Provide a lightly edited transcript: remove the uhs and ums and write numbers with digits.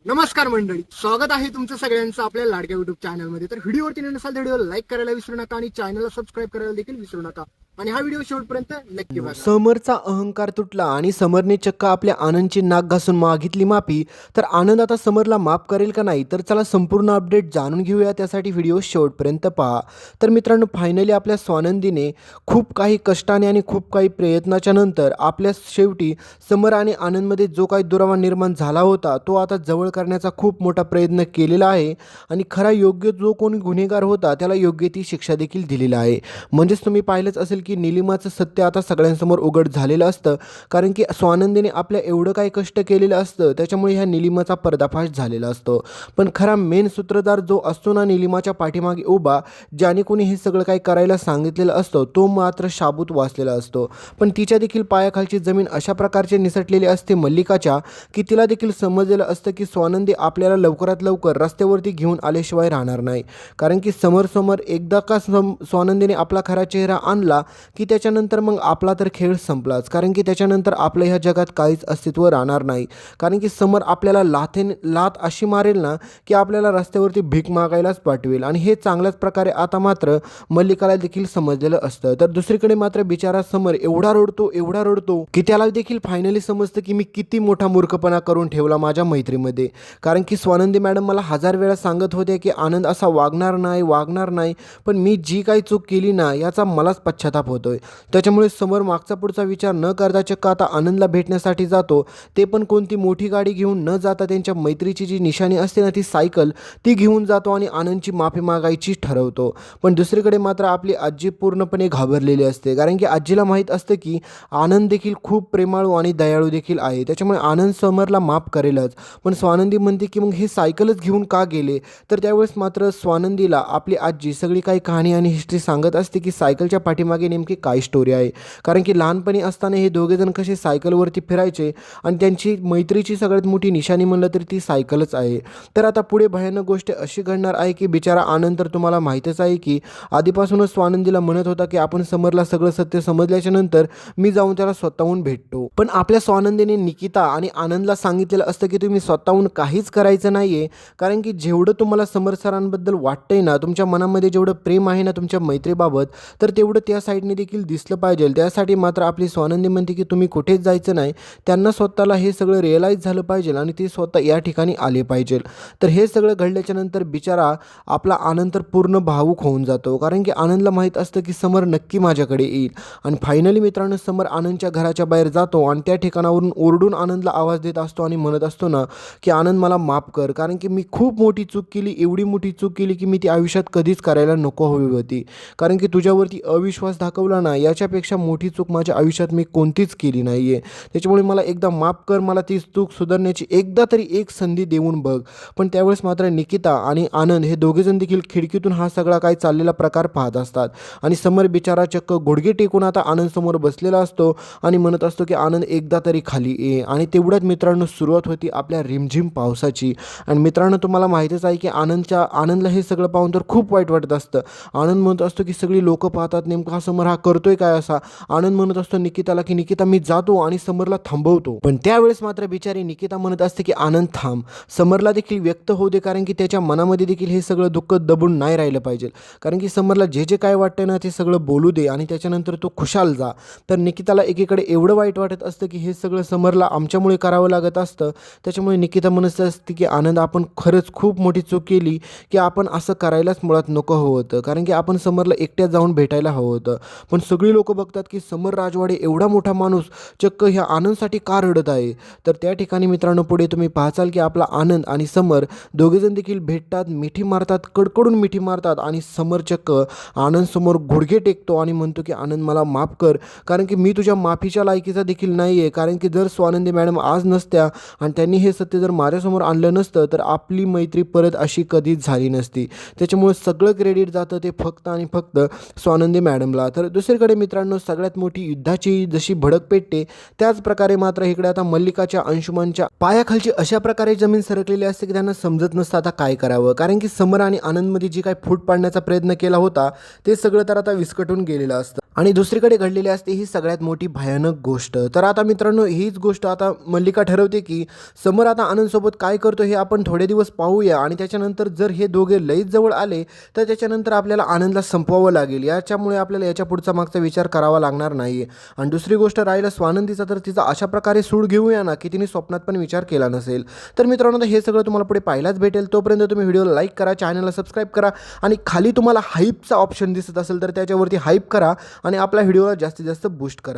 नमस्कार मंडळी, स्वागत आहे तुमचं सगळ्यांचं आपल्या लाडक्या युट्यूब चॅनलमध्ये। तर व्हिडिओवरती नसाल तर व्हिडिओला लाईक करायला विसरू नका आणि चॅनलला सबस्क्राईब करायला देखील विसरू नका आणि हा व्हिडिओ शेवटपर्यंत नक्की बघा। समरचा अहंकार तुटला आणि समरने चक्क आपल्या आनंदची नाक घासून मागितली माफी। तर आनंद आता समरला माफ करेल का नाही, तर चला संपूर्ण अपडेट जाणून घेऊया। त्यासाठी व्हिडिओ शेवटपर्यंत पहा। तर मित्रांनो, फायनली आपल्या स्वानंदीने खूप काही कष्टाने आणि खूप काही प्रयत्नाच्या नंतर आपल्या शेवटी समर आणि आनंदमध्ये जो काही दुरावा निर्माण झाला होता तो आता जवळ करण्याचा खूप मोठा प्रयत्न केलेला आहे आणि खरा योग्य जो कोणी गुन्हेगार होता त्याला योग्य ती शिक्षा देखील दिलेली आहे। म्हणजेच तुम्ही पाहिलंच असेल की निलिमाचं सत्य आता सगळ्यांसमोर उघड झालेलं असतं, कारण की स्वानंदीने आपल्या एवढं काही कष्ट केलेलं असतं त्याच्यामुळे ह्या निलिमाचा पर्दाफाश झालेला असतो। पण खरा मेन सूत्रधार जो असतो ना निलिमाच्या पाठीमागे उभा, ज्याने कोणी हे सगळं काही करायला सांगितलेलं असतं, तो मात्र शाबूत वाचलेला असतो। पण तिच्या देखील पायाखालची जमीन अशा प्रकारचे निसटलेली असते मल्लिकाच्या, की तिला देखील समजलेलं असतं की स्वानंदी आपल्याला लवकरात लवकर रस्त्यावरती घेऊन आल्याशिवाय राहणार नाही। कारण की समोर एकदा का स्वानंदीने आपला खरा चेहरा आणला की त्याच्यानंतर मग आपला तर खेळ संपलाच, कारण की त्याच्यानंतर आपल्या ह्या जगात काहीच अस्तित्व राहणार नाही। कारण की समर आपल्याला लात अशी मारेल ना की आपल्याला रस्त्यावरती भीक मागायलाच पाठवेल, आणि हे चांगल्याच प्रकारे आता मात्र मल्लिकाला देखील समजलेलं असतं। तर दुसरीकडे मात्र बिचारा समर एवढा रडतो की त्याला देखील फायनली समजतं की मी किती मोठा मूर्खपणा करून ठेवला माझ्या मैत्रीमध्ये। कारण की स्वानंदी मॅडम मला 1000 वेळा सांगत होते की आनंद असा वागणार नाही, पण मी जी काही चूक केली ना याचा मलाच पश्चाताप होतोय। त्याच्यामुळे समर मागचा पुढचा विचार न करता चक्क आता आनंदला भेटण्यासाठी जातो, ते पण कोणती मोठी गाडी घेऊन न जाता त्यांच्या मैत्रीची जी निशाणी असते ना ती सायकल, ती घेऊन जातो आणि आनंदची माफी मागायची ठरवतो। पण दुसरीकडे मात्र आपली आजी पूर्णपणे घाबरलेली असते, कारण की आजीला माहीत असतं की आनंद देखील खूप प्रेमाळू आणि दयाळू देखील आहे, त्याच्यामुळे आनंद समरला माफ करेलच। पण स्वानंदी म्हणते की मग हे सायकलच घेऊन का गेले, तर त्यावेळेस मात्र स्वानंदीला आपली आजी सगळी काही कहाणी आणि हिस्ट्री सांगत असते की सायकलच्या पाठीमागे नेमकी काय स्टोरी आहे। कारण की लहानपणी असताना हे दोघेजण कसे सायकलवरती फिरायचे आणि त्यांची मैत्रीची सगळ्यात मोठी निशाणी म्हणलं तरी ती सायकलच आहे। तर आता पुढे भयानक गोष्ट अशी घडणार आहे की बिचारा आनंद, तर तुम्हाला माहीतच आहे की आधीपासूनच स्वानंदीला म्हणत होता की आपण समरला सगळं सत्य समजल्याच्या नंतर मी जाऊन त्याला स्वतःहून भेटतो। पण आपल्या स्वानंदीने निकिता आणि आनंदला सांगितलेलं असतं की तुम्ही स्वतःहून काहीच करायचं नाहीये, कारण की जेवढं तुम्हाला समर सरांबद्दल वाटतंय ना, तुमच्या मनामध्ये जेवढं प्रेम आहे ना तुमच्या मैत्रीबाबत, तर तेवढं त्या साईडने देखील दिसलं पाहिजे। त्यासाठी मात्र आपली स्वानंदी म्हणते की तुम्ही कुठेच जायचं नाही, त्यांना स्वतःला हे सगळं रिअलाईज झालं पाहिजे आणि ते स्वतः या ठिकाणी आले पाहिजे। तर हे सगळं घडल्याच्या नंतर बिचारा आपला आनंद तर पूर्ण भावूक होऊन जातो, कारण की आनंदला माहीत असतं की समर नक्की माझ्याकडे येईल। आणि फायनली मित्रांनो, समर आनंदच्या घराच्या बाहेर जातो आणि त्या ठिकाणावरून ओरडून आनंदला आवाज देत असतो आणि म्हणत असतो ना की आनंद मला माफ कर, कारण की मी खूप मोठी चूक केली, एवढी मोठी चूक केली की मी ती आयुष्यात कधीच करायला नको हवी होती। कारण की तुझ्यावरती अविश्वास दाखवला ना, याच्यापेक्षा मोठी चूक माझ्या आयुष्यात मी कोणतीच केली नाही आहे। त्याच्यामुळे मला एकदा माफ कर, मला ती चूक सुधारण्याची एकदा तरी एक संधी देऊन बघ। पण त्यावेळेस मात्र निकिता आणि आनंद हे दोघेजण देखील खिडकीतून हा सगळा काही चाललेला प्रकार पाहत असतात आणि समर बिचारा चक्क गुडघे टेकून आता आनंद समोर बसलेला असतो आणि म्हणत असतो की आनंद एकदा तरी खाली ये। आणि तेवढ्यात मित्रांनो सुरुवात होती आपल्या रिमझिम पावसाची। आणि मित्रांनो, तुम्हाला माहीतच आहे की आनंदला हे सगळं पाहून तर खूप वाईट वाटत असतं। आनंद म्हणत असतो की सगळी लोक पाहतात, नेमका हा समर हा करतोय काय असा। आनंद म्हणत असतो निकिताला की निकिता मी जातो आणि समरला थांबवतो। पण त्यावेळेस मात्र बिचारी निकिता म्हणत असते की आनंद थांब, समरला देखील व्यक्त होऊ दे, कारण की त्याच्या मनामध्ये देखील हे सगळं दुःख दबून नाही राहिलं पाहिजे। कारण की समरला जे जे काय वाटतंय ना ते सगळं बोलू दे आणि त्याच्यानंतर तो खुशाल जा। तर निकिताला एकीकडे एवढं वाईट वाटत असतं की हे सगळं समरला आमच्यामुळे करावं लागत असतं। त्याच्यामुळे निकिता म्हणत असते की आनंद, आपण खरंच खूप मोठी चूक केली की आपण असं करायलाच मुळात नको हवं होतं, कारण की आपण समरला एकट्यात जाऊन भेटायला हवं होतं। पण सगळी लोक बघतात की समर राजवाडे एवढा मोठा माणूस चक्क ह्या आनंदसाठी का रडत आहे। तर त्या ठिकाणी मित्रांनो पुढे तुम्ही पाहचाल की आपला आनंद आणि समर दोघेजण देखील भेटतात, मिठी मारतात, कडकडून मिठी मारतात आणि समर चक्क आनंद समोर गुडघे टेकतो आणि म्हणतो की आनंद मला माफ कर, कारण की मी तुझ्या माफीच्या लायकीचा देखील नाही आहे। कारण की जर स्वानंदी मॅडम आज नसत्या आणि त्यांनी हे सत्य जर माझ्यासमोर आणलं नसतं तर आपली मैत्री परत अशी कधीच झाली नसती। त्याच्यामुळे सगळं क्रेडिट जातं ते फक्त आणि फक्त स्वानंदी मॅडमला। तर दुसरीकडे मित्रांनो, सगळ्यात मोठी युद्धाची जशी भडक पेटते त्याच प्रकारे मात्र इकडे आता मल्लिकाच्या अंशुमनच्या पायाखालची अशा प्रकारे जमीन सरकलेली असते की त्यांना समजत नसतं आता काय करावं। कारण की समर आणि आनंदमध्ये जी काही फूट पाडण्याचा प्रयत्न केला होता ते सगळं तर आता विस्कटून गेलेलं असतं आणि दुसरीकडे घडलेली असते ही सगळ्यात मोठी भयानक गोष्ट. तर आता मित्रांनो, हीच गोष्ट आता मल्लिका ठरवते की समर आता आनंदसोबत काय करतो हे आपण थोडे दिवस पाहूया, आणि त्याच्यानंतर जर हे दोघे लईच जवळ आले तर त्याच्यानंतर आपल्याला आनंदला संपवावं लागेल. याच्यामुळे आपल्याला याच्या पुढचा मागचा विचार करावा लागणार नाही. आणि दुसरी गोष्ट राहिलं स्वानंदीचा, तर तिचा अशा प्रकारे सूड घेऊया ना की तिने स्वप्नात पण विचार केला नसेल. तर मित्रांनो, हे सगळं तुम्हाला पुढे पाहायलाच भेटेल. तोपर्यंत तुम्ही व्हिडिओला लाईक करा, चॅनलला सबस्क्राईब करा, आणि खाली तुम्हाला हाईपचा ऑप्शन दिसत असेल तर त्याच्यावरती हाईप करा आणि आपल्या व्हिडिओला जास्तीत जास्त बूस्ट करा.